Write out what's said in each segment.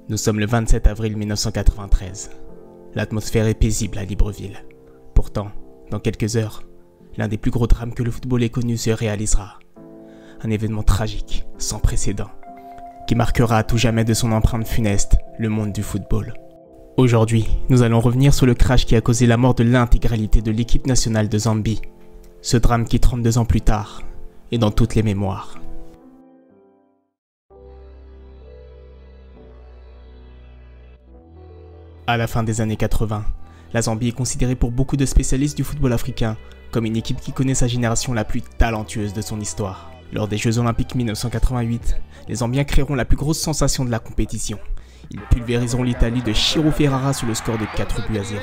Nous sommes le 27 avril 1993. L'atmosphère est paisible à Libreville. Pourtant, dans quelques heures, l'un des plus gros drames que le football ait connu se réalisera. Un événement tragique, sans précédent, qui marquera à tout jamais de son empreinte funeste le monde du football. Aujourd'hui, nous allons revenir sur le crash qui a causé la mort de l'intégralité de l'équipe nationale de Zambie. Ce drame qui, 32 ans plus tard, est dans toutes les mémoires. À la fin des années 80, la Zambie est considérée pour beaucoup de spécialistes du football africain comme une équipe qui connaît sa génération la plus talentueuse de son histoire. Lors des Jeux Olympiques 1988, les Zambiens créeront la plus grosse sensation de la compétition. Ils pulvériseront l'Italie de Ciro Ferrara sur le score de 4 buts à 0.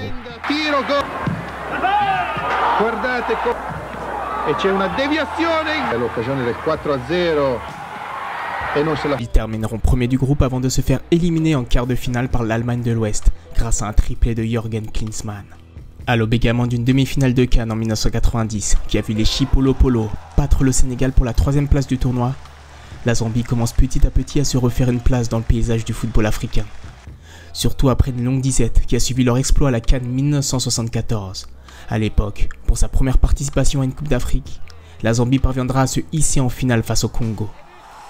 Ils termineront premier du groupe avant de se faire éliminer en quart de finale par l'Allemagne de l'Ouest grâce à un triplé de Jürgen Klinsmann. À l'aube également d'une demi-finale de Cannes en 1990 qui a vu les Chipolopolo battre le Sénégal pour la 3e place du tournoi, la Zambie commence petit à petit à se refaire une place dans le paysage du football africain. Surtout après une longue disette qui a suivi leur exploit à la Cannes 1974. À l'époque, pour sa première participation à une Coupe d'Afrique, la Zambie parviendra à se hisser en finale face au Congo.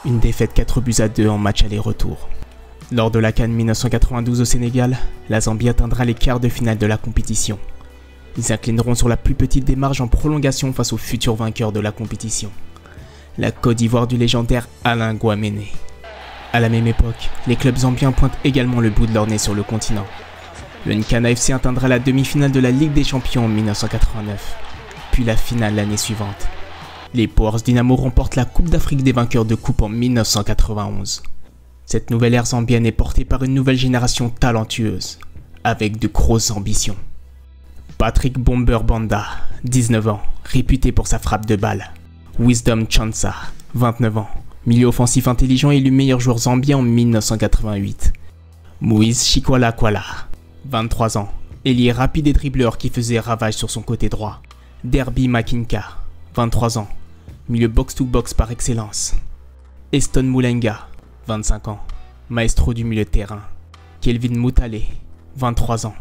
Une défaite 4 buts à 2 en match aller-retour. Lors de la Cannes 1992 au Sénégal, la Zambie atteindra les quarts de finale de la compétition. Ils s'inclineront sur la plus petite des marges en prolongation face au futur vainqueur de la compétition, la Côte d'Ivoire du légendaire Alain Guaméné. À la même époque, les clubs zambiens pointent également le bout de leur nez sur le continent. Le Nkana FC atteindra la demi-finale de la Ligue des Champions en 1989, puis la finale l'année suivante. Les Powers Dynamo remportent la Coupe d'Afrique des vainqueurs de coupe en 1991. Cette nouvelle ère zambienne est portée par une nouvelle génération talentueuse, avec de grosses ambitions. Patrick Bomber Banda, 19 ans, réputé pour sa frappe de balle. Wisdom Chansa, 29 ans, milieu offensif intelligent élu meilleur joueur zambien en 1988. Moïse Chikwala-Kwala, 23 ans, ailier rapide et dribbleur qui faisait ravage sur son côté droit. Derby Makinka, 23 ans, milieu box-to-box par excellence. Eston Moulenga, 25 ans, maestro du milieu de terrain. Kelvin Moutale, 23 ans,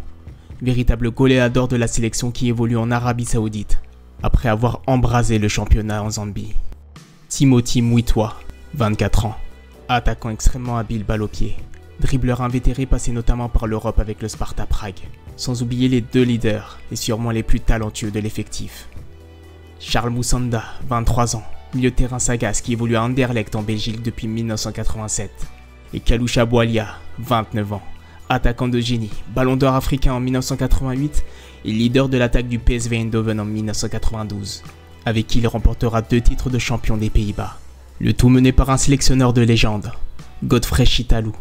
véritable goléador de la sélection qui évolue en Arabie Saoudite, après avoir embrasé le championnat en Zambie. Timothy Muitwa, 24 ans, attaquant extrêmement habile balle au pied, dribbleur invétéré passé notamment par l'Europe avec le Sparta Prague, sans oublier les 2 leaders et sûrement les plus talentueux de l'effectif. Charles Moussanda, 23 ans, milieu de terrain sagace qui évolue à Anderlecht en Belgique depuis 1987. Et Kalusha Bwalia, 29 ans, attaquant de génie, ballon d'or africain en 1988 et leader de l'attaque du PSV Eindhoven en 1992, avec qui il remportera 2 titres de champion des Pays-Bas. Le tout mené par un sélectionneur de légende, Godfrey Chitalu,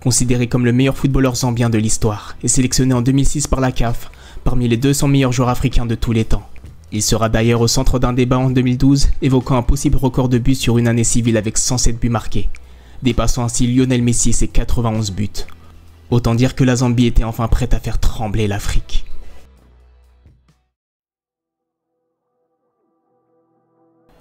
considéré comme le meilleur footballeur zambien de l'histoire et sélectionné en 2006 par la CAF parmi les 200 meilleurs joueurs africains de tous les temps. Il sera d'ailleurs au centre d'un débat en 2012 évoquant un possible record de buts sur une année civile avec 107 buts marqués, dépassant ainsi Lionel Messi et ses 91 buts. Autant dire que la Zambie était enfin prête à faire trembler l'Afrique.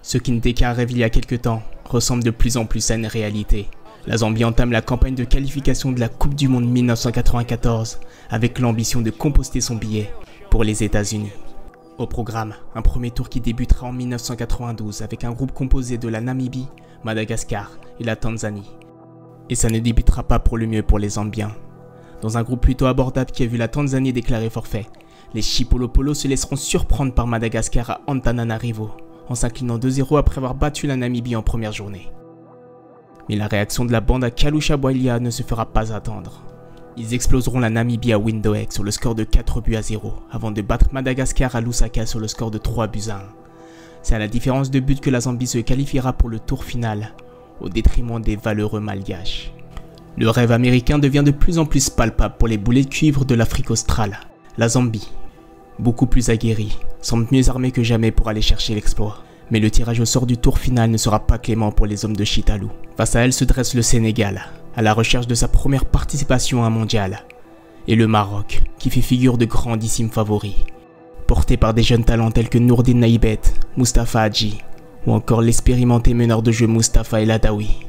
Ce qui n'était qu'un rêve il y a quelques temps ressemble de plus en plus à une réalité. La Zambie entame la campagne de qualification de la Coupe du Monde 1994 avec l'ambition de composter son billet pour les États-Unis. Au programme, un premier tour qui débutera en 1992 avec un groupe composé de la Namibie, Madagascar et la Tanzanie. Et ça ne débutera pas pour le mieux pour les Zambiens. Dans un groupe plutôt abordable qui a vu la Tanzanie déclarer forfait, les Chipolopolo se laisseront surprendre par Madagascar à Antananarivo, en s'inclinant 2-0 après avoir battu la Namibie en première journée. Mais la réaction de la bande à Kalusha Bwalia ne se fera pas attendre. Ils exploseront la Namibie à Windhoek sur le score de 4 buts à 0, avant de battre Madagascar à Lusaka sur le score de 3 buts à 1. C'est à la différence de but que la Zambie se qualifiera pour le tour final, au détriment des valeureux malgaches. Le rêve américain devient de plus en plus palpable pour les boulets de cuivre de l'Afrique australe. La Zambie, beaucoup plus aguerrie, semble mieux armée que jamais pour aller chercher l'exploit. Mais le tirage au sort du tour final ne sera pas clément pour les hommes de Chitalu. Face à elle se dresse le Sénégal, à la recherche de sa première participation à un mondial. Et le Maroc, qui fait figure de grandissime favori. Porté par des jeunes talents tels que Nourdine Naïbet, Mustapha Hadji ou encore l'expérimenté meneur de jeu Mustapha El Adaoui.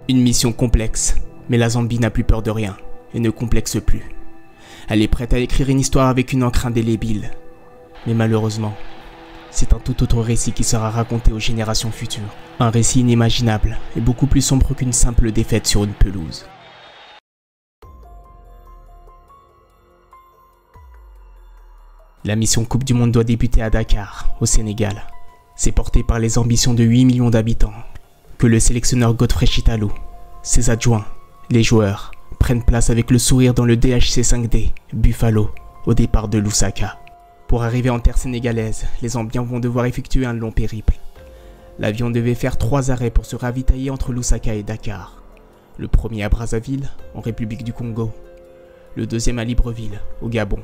Une mission complexe, mais la Zambie n'a plus peur de rien et ne complexe plus. Elle est prête à écrire une histoire avec une encre indélébile. Mais malheureusement, c'est un tout autre récit qui sera raconté aux générations futures. Un récit inimaginable et beaucoup plus sombre qu'une simple défaite sur une pelouse. La mission Coupe du Monde doit débuter à Dakar, au Sénégal. C'est porté par les ambitions de 8 millions d'habitants que le sélectionneur Godfrey Chitalo, ses adjoints, les joueurs, prennent place avec le sourire dans le DHC 5D, Buffalo, au départ de Lusaka. Pour arriver en terre sénégalaise, les Zambiens vont devoir effectuer un long périple. L'avion devait faire 3 arrêts pour se ravitailler entre Lusaka et Dakar. Le premier à Brazzaville, en République du Congo. Le deuxième à Libreville, au Gabon.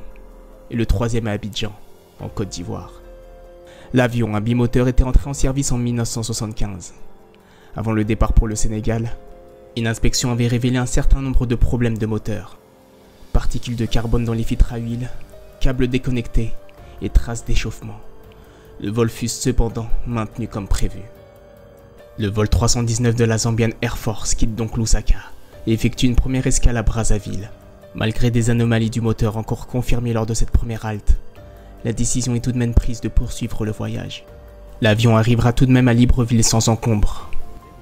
Et le troisième à Abidjan, en Côte d'Ivoire. L'avion, un bimoteur, était entré en service en 1975. Avant le départ pour le Sénégal, une inspection avait révélé un certain nombre de problèmes de moteur. Particules de carbone dans les filtres à huile, câbles déconnectés et traces d'échauffement. Le vol fut cependant maintenu comme prévu. Le vol 319 de la Zambian Air Force quitte donc Lusaka et effectue une première escale à Brazzaville. Malgré des anomalies du moteur encore confirmées lors de cette première halte, la décision est tout de même prise de poursuivre le voyage. L'avion arrivera tout de même à Libreville sans encombre.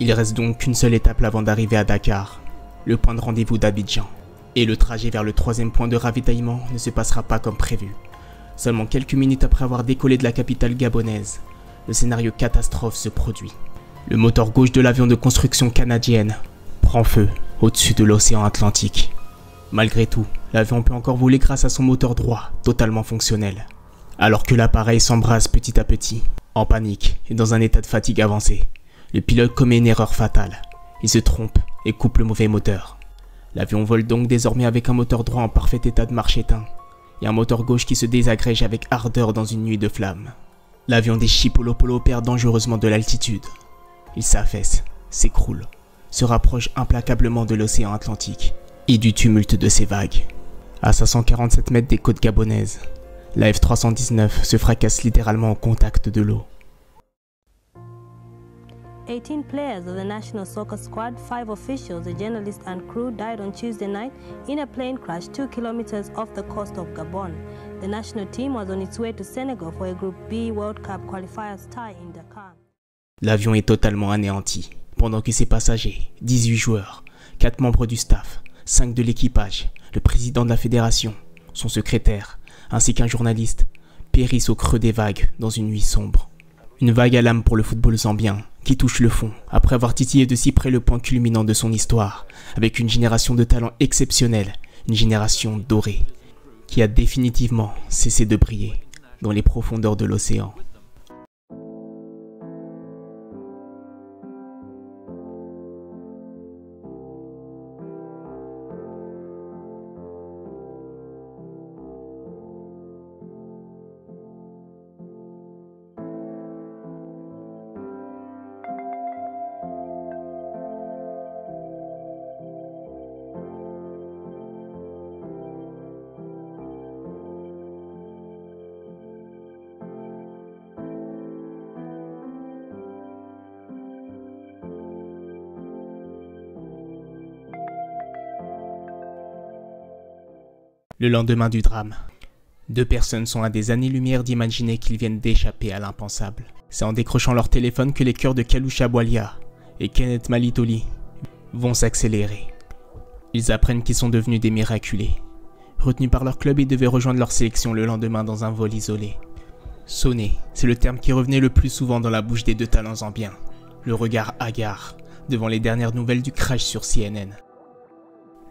Il reste donc qu'une seule étape avant d'arriver à Dakar, le point de rendez-vous d'Abidjan. Et le trajet vers le troisième point de ravitaillement ne se passera pas comme prévu. Seulement quelques minutes après avoir décollé de la capitale gabonaise, le scénario catastrophe se produit. Le moteur gauche de l'avion de construction canadienne prend feu au-dessus de l'océan Atlantique. Malgré tout, l'avion peut encore voler grâce à son moteur droit, totalement fonctionnel. Alors que l'appareil s'embrase petit à petit, en panique et dans un état de fatigue avancé, le pilote commet une erreur fatale. Il se trompe et coupe le mauvais moteur. L'avion vole donc désormais avec un moteur droit en parfait état de marche éteint et un moteur gauche qui se désagrège avec ardeur dans une nuit de flammes. L'avion des Chipolopolo perd dangereusement de l'altitude. Il s'affaisse, s'écroule, se rapproche implacablement de l'océan Atlantique et du tumulte de ses vagues. À 547 mètres des côtes gabonaises, la F-319 se fracasse littéralement au contact de l'eau. 18 players of the national soccer squad, 5 officials, a journalist and crew died on Tuesday night in a plane crash 2 kilometers off the coast of Gabon. The national team was on its way to Senegal for a Group B World Cup qualifiers tie in Dakar. L'avion est totalement anéanti, pendant que ses passagers, 18 joueurs, 4 membres du staff, 5 de l'équipage, le président de la fédération, son secrétaire, ainsi qu'un journaliste, périssent au creux des vagues dans une nuit sombre. Une vague à l'âme pour le football zambien, qui touche le fond, après avoir titillé de si près le point culminant de son histoire, avec une génération de talents exceptionnels, une génération dorée, qui a définitivement cessé de briller dans les profondeurs de l'océan. Le lendemain du drame, 2 personnes sont à des années-lumière d'imaginer qu'ils viennent d'échapper à l'impensable. C'est en décrochant leur téléphone que les cœurs de Kalusha Bwalia et Kenneth Malitoli vont s'accélérer. Ils apprennent qu'ils sont devenus des miraculés. Retenus par leur club, ils devaient rejoindre leur sélection le lendemain dans un vol isolé. Sonner, c'est le terme qui revenait le plus souvent dans la bouche des 2 talents zambiens. Le regard hagard devant les dernières nouvelles du crash sur CNN.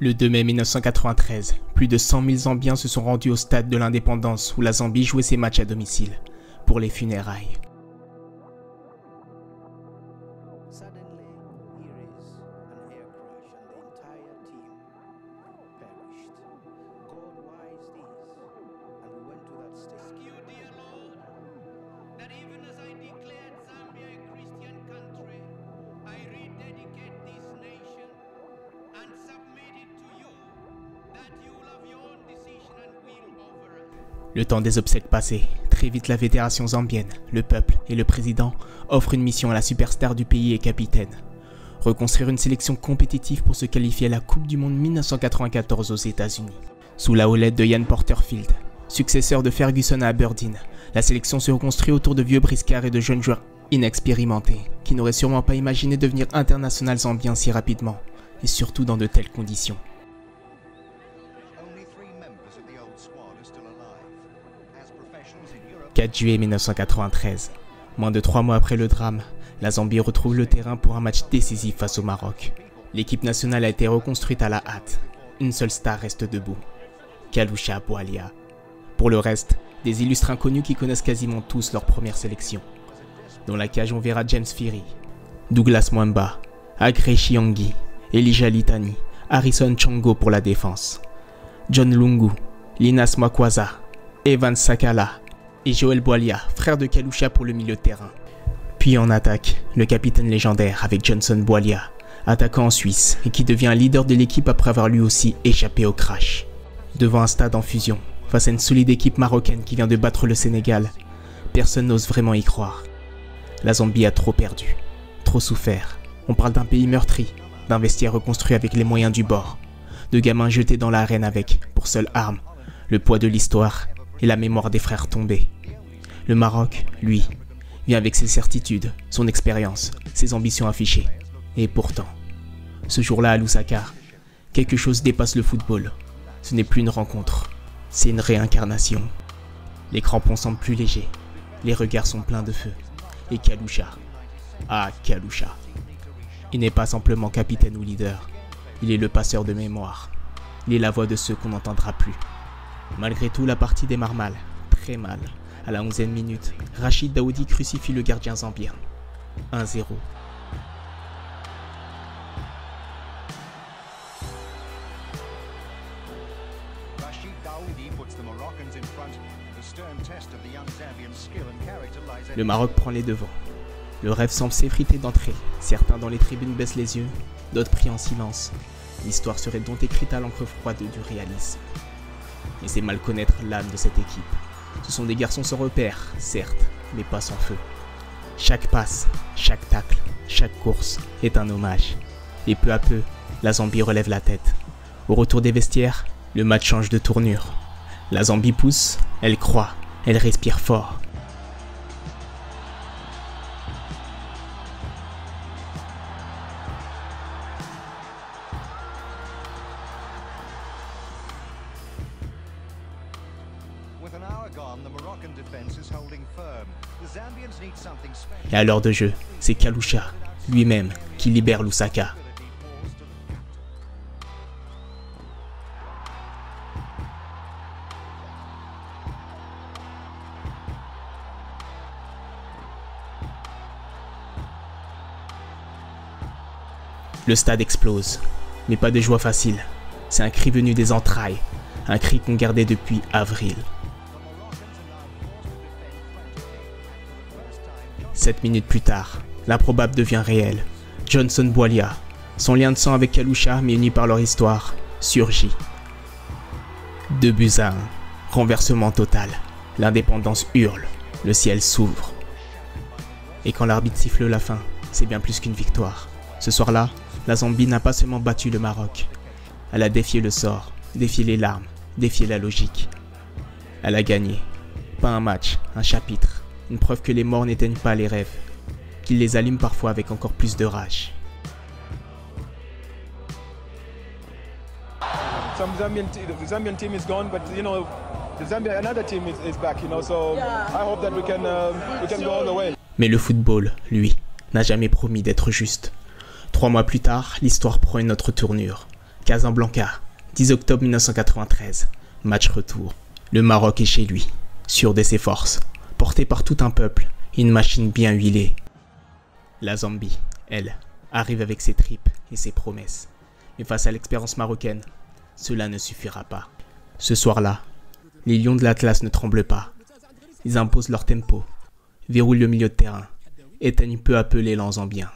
Le 2 mai 1993, plus de 100 000 Zambiens se sont rendus au stade de l'Indépendance où la Zambie jouait ses matchs à domicile pour les funérailles. Le temps des obsèques passé, Très vite, la fédération zambienne, le peuple et le président offrent une mission à la superstar du pays et capitaine. Reconstruire une sélection compétitive pour se qualifier à la Coupe du Monde 1994 aux États-Unis. Sous la houlette de Ian Porterfield, successeur de Ferguson à Aberdeen, la sélection se reconstruit autour de vieux briscards et de jeunes joueurs inexpérimentés, qui n'auraient sûrement pas imaginé devenir international zambien si rapidement, et surtout dans de telles conditions. 4 juillet 1993, moins de 3 mois après le drame, la Zambie retrouve le terrain pour un match décisif face au Maroc. L'équipe nationale a été reconstruite à la hâte. Une seule star reste debout, Kalusha Bwalia. Pour le reste, des illustres inconnus qui connaissent quasiment tous leur première sélection. Dans la cage, on verra James Phiri, Douglas Mwamba, Agré Chiangi, Elijah Litani, Harrison Chongo pour la défense, John Lungu, Linas Mwakwaza, Evan Sakala et Joel Bwalia, frère de Kalusha pour le milieu de terrain. Puis en attaque, le capitaine légendaire avec Johnson Bwalia, attaquant en Suisse et qui devient leader de l'équipe après avoir lui aussi échappé au crash. Devant un stade en fusion, face à une solide équipe marocaine qui vient de battre le Sénégal, personne n'ose vraiment y croire. La Zambie a trop perdu, trop souffert. On parle d'un pays meurtri, d'un vestiaire reconstruit avec les moyens du bord, de gamins jetés dans l'arène avec, pour seule arme, le poids de l'histoire et la mémoire des frères tombés. Le Maroc, lui, vient avec ses certitudes, son expérience, ses ambitions affichées. Et pourtant, ce jour-là à Lusaka, quelque chose dépasse le football. Ce n'est plus une rencontre, c'est une réincarnation. Les crampons semblent plus légers, les regards sont pleins de feu. Et Kalusha, Kalusha, il n'est pas simplement capitaine ou leader, il est le passeur de mémoire. Il est la voix de ceux qu'on n'entendra plus. Malgré tout, la partie démarre mal, très mal. À la 11e minute, Rachid Daoudi crucifie le gardien zambien. 1-0. Le Maroc prend les devants. Le rêve semble s'effriter d'entrée. Certains dans les tribunes baissent les yeux, d'autres prient en silence. L'histoire serait donc écrite à l'encre froide du réalisme. Mais c'est mal connaître l'âme de cette équipe. Ce sont des garçons sans repère, certes, mais pas sans feu. Chaque passe, chaque tacle, chaque course est un hommage. Et peu à peu, la Zambie relève la tête. Au retour des vestiaires, le match change de tournure. La Zambie pousse, elle croit, elle respire fort. Et à l'heure de jeu, c'est Kalusha, lui-même, qui libère Lusaka. Le stade explose, mais pas de joie facile. C'est un cri venu des entrailles, un cri qu'on gardait depuis avril. 7 minutes plus tard, l'improbable devient réel. Johnson Bwalia, son lien de sang avec Kalusha, mais uni par leur histoire, surgit. 2-1, renversement total. L'indépendance hurle, le ciel s'ouvre. Et quand l'arbitre siffle la fin, c'est bien plus qu'une victoire. Ce soir-là, la Zambie n'a pas seulement battu le Maroc. Elle a défié le sort, défié les larmes, défié la logique. Elle a gagné. Pas un match, un chapitre. Une preuve que les morts n'éteignent pas les rêves, qu'ils les allument parfois avec encore plus de rage. The Zambian team is gone, but you know, another team is back, you know, so I hope that we can go all the way. Mais le football, lui, n'a jamais promis d'être juste. 3 mois plus tard, l'histoire prend une autre tournure. Casablanca, 10 octobre 1993, match retour. Le Maroc est chez lui, sûr de ses forces. Porté par tout un peuple, une machine bien huilée. La Zambie, elle, arrive avec ses tripes et ses promesses. Mais face à l'expérience marocaine, cela ne suffira pas. Ce soir-là, les lions de l'Atlas ne tremblent pas. Ils imposent leur tempo, verrouillent le milieu de terrain, éteignent peu à peu l'élan zambien.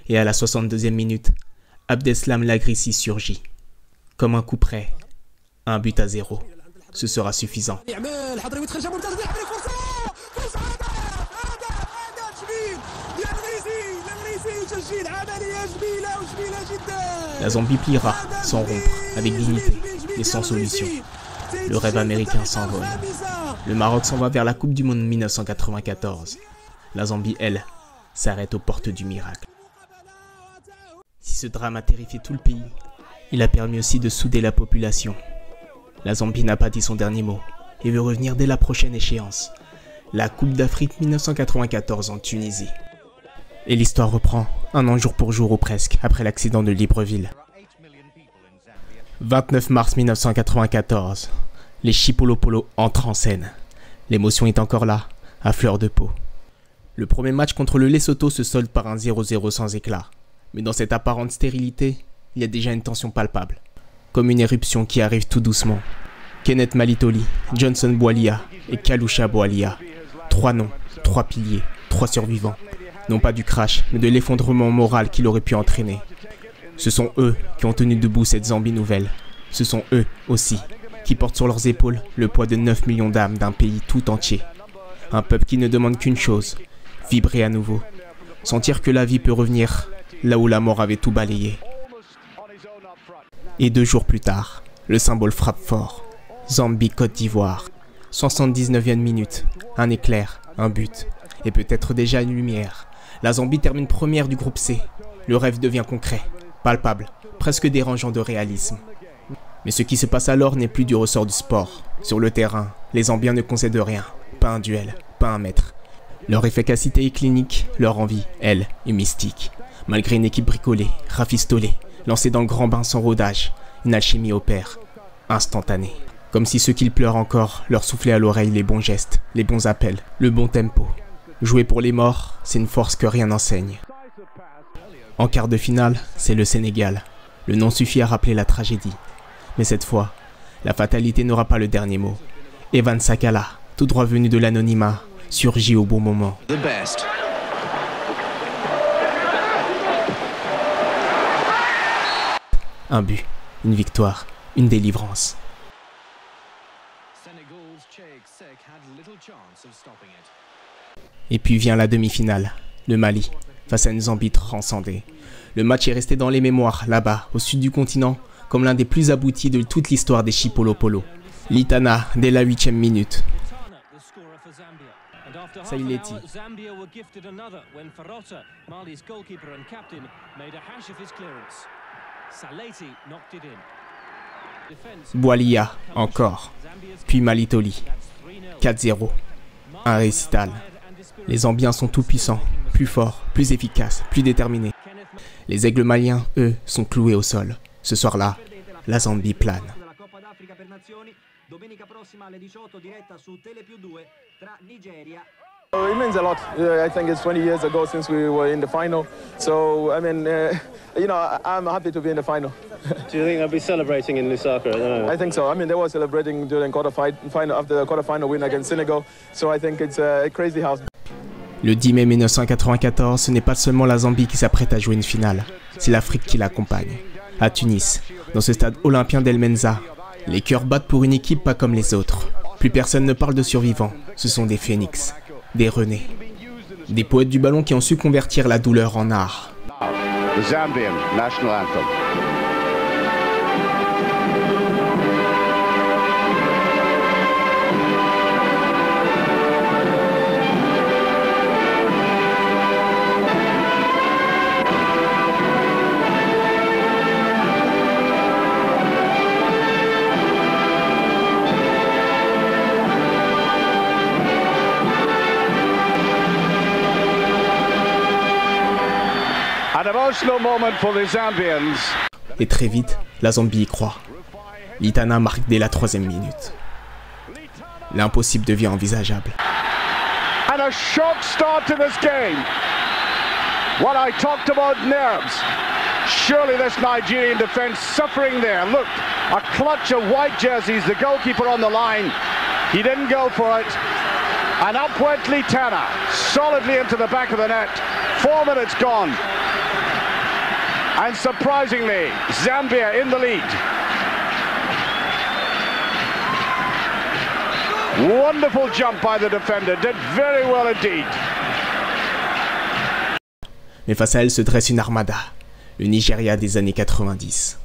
Et à la 62e minute, Abdeslam Lagrissi surgit. Comme un coup près, 1-0. Ce sera suffisant. La Zambie pliera, sans rompre, avec dignité, mais sans solution. Le rêve américain s'envole. Le Maroc s'en va vers la Coupe du Monde 1994. La Zambie, elle, s'arrête aux portes du miracle. Si ce drame a terrifié tout le pays, il a permis aussi de souder la population. La Zambie n'a pas dit son dernier mot et veut revenir dès la prochaine échéance, la Coupe d'Afrique 1994 en Tunisie. Et l'histoire reprend, un an jour pour jour ou presque, après l'accident de Libreville. 29 mars 1994, les Chipolopolo entrent en scène. L'émotion est encore là, à fleur de peau. Le premier match contre le Lesotho se solde par un 0-0 sans éclat. Mais dans cette apparente stérilité, il y a déjà une tension palpable. Comme une éruption qui arrive tout doucement. Kenneth Malitoli, Johnson Bwalia et Kalusha Bwalia. 3 noms, 3 piliers, 3 survivants. Non pas du crash, mais de l'effondrement moral qu'il aurait pu entraîner. Ce sont eux qui ont tenu debout cette Zambie nouvelle. Ce sont eux aussi qui portent sur leurs épaules le poids de 9 millions d'âmes d'un pays tout entier. Un peuple qui ne demande qu'une chose, vibrer à nouveau. Sentir que la vie peut revenir là où la mort avait tout balayé. Et 2 jours plus tard, le symbole frappe fort. Zambie-Côte d'Ivoire. 79e minute, un éclair, un but, et peut-être déjà une lumière. La Zambie termine première du groupe C. Le rêve devient concret, palpable, presque dérangeant de réalisme. Mais ce qui se passe alors n'est plus du ressort du sport. Sur le terrain, les Zambiens ne concèdent rien. Pas un duel, pas un mètre. Leur efficacité est clinique, leur envie, elle, est mystique. Malgré une équipe bricolée, rafistolée, lancée dans le grand bain sans rodage, une alchimie opère, instantanée. Comme si ceux qui pleurent encore leur soufflaient à l'oreille les bons gestes, les bons appels, le bon tempo. Jouer pour les morts, c'est une force que rien n'enseigne. En quart de finale, c'est le Sénégal. Le nom suffit à rappeler la tragédie. Mais cette fois, la fatalité n'aura pas le dernier mot. Evan Sakala, tout droit venu de l'anonymat, surgit au bon moment. Un but, une victoire, une délivrance. Et puis vient la demi-finale, le Mali, face à une Zambie transcendée. Le match est resté dans les mémoires, là-bas, au sud du continent, comme l'un des plus aboutis de toute l'histoire des Chipolopolo. Litana, dès la 8e minute. Saileti. Bwalia, encore. Puis Malitoli. 4-0. Un récital. Les Zambiens sont tout puissants, plus forts, plus efficaces, plus déterminés. Les aigles maliens, eux, sont cloués au sol. Ce soir-là, la Zambie plane. It means a lot. I think it's 20 years ago since we were in the final. So, I mean, you know, I'm happy to be in the final. Do you think they'll be celebrating in Lusaka at the moment? I think so. I mean, they were celebrating during final after the quarterfinal win against Senegal. So I think it's a crazy house. Le 10 mai 1994, ce n'est pas seulement la Zambie qui s'apprête à jouer une finale. C'est l'Afrique qui l'accompagne. À Tunis, dans ce stade olympien d'El Menza, les cœurs battent pour une équipe pas comme les autres. Plus personne ne parle de survivants. Ce sont des phénix. Des Renés, des poètes du ballon qui ont su convertir la douleur en art. The Zambian national anthem. Et très vite, la Zambie y croit. Litana marque dès la 3e minute. L'impossible devient envisageable. And a shock start to this game. What I talked about nerves. Surely this Nigerian defense suffering there. Look, a clutch of white jerseys, the goalkeeper on the line. He didn't go for it. And up went Litana, solidly into the back of the net. 4 minutes gone. And surprisingly, Zambia in the lead. Wonderful jump by the defender, did very well indeed. Mais face à elle se dresse une armada, le Nigeria des années 90.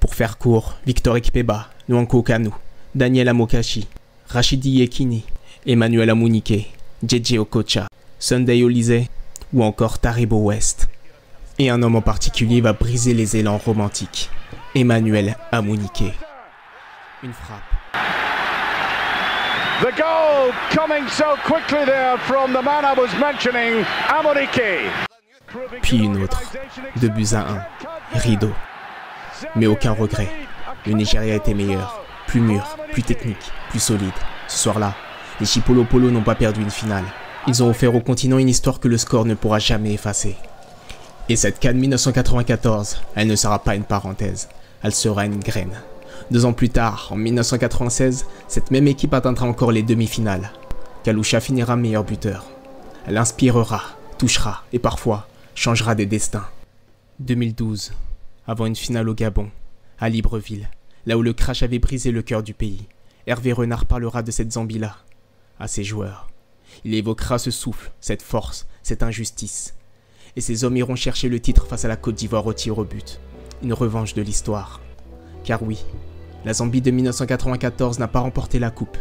Pour faire court, Victor Ikpeba, Nwankwo Kanu, Daniel Amokachi, Rashidi Yekini, Emmanuel Amunike, JJ Okocha, Sunday Olise ou encore Taribo West. Et un homme en particulier va briser les élans romantiques, Emmanuel Amunike. Une frappe. The goal coming so quickly there from the man I was mentioning, Amunike. Puis une autre, 2-1, rideau. Mais aucun regret, le Nigeria était meilleur, plus mûr, plus technique, plus solide. Ce soir-là, les Chipolopolo n'ont pas perdu une finale. Ils ont offert au continent une histoire que le score ne pourra jamais effacer. Et cette CAN 1994, elle ne sera pas une parenthèse, elle sera une graine. 2 ans plus tard, en 1996, cette même équipe atteindra encore les demi-finales. Kalusha finira meilleur buteur. Elle inspirera, touchera et parfois changera des destins. 2012, avant une finale au Gabon, à Libreville, là où le crash avait brisé le cœur du pays, Hervé Renard parlera de cette Zambie-là à ses joueurs. Il évoquera ce souffle, cette force, cette injustice. Et ces hommes iront chercher le titre face à la Côte d'Ivoire au tir au but. Une revanche de l'histoire. Car oui, la Zambie de 1994 n'a pas remporté la coupe,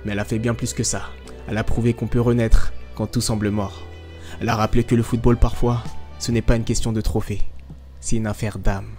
mais elle a fait bien plus que ça. Elle a prouvé qu'on peut renaître quand tout semble mort. Elle a rappelé que le football parfois, ce n'est pas une question de trophée, c'est une affaire d'âme.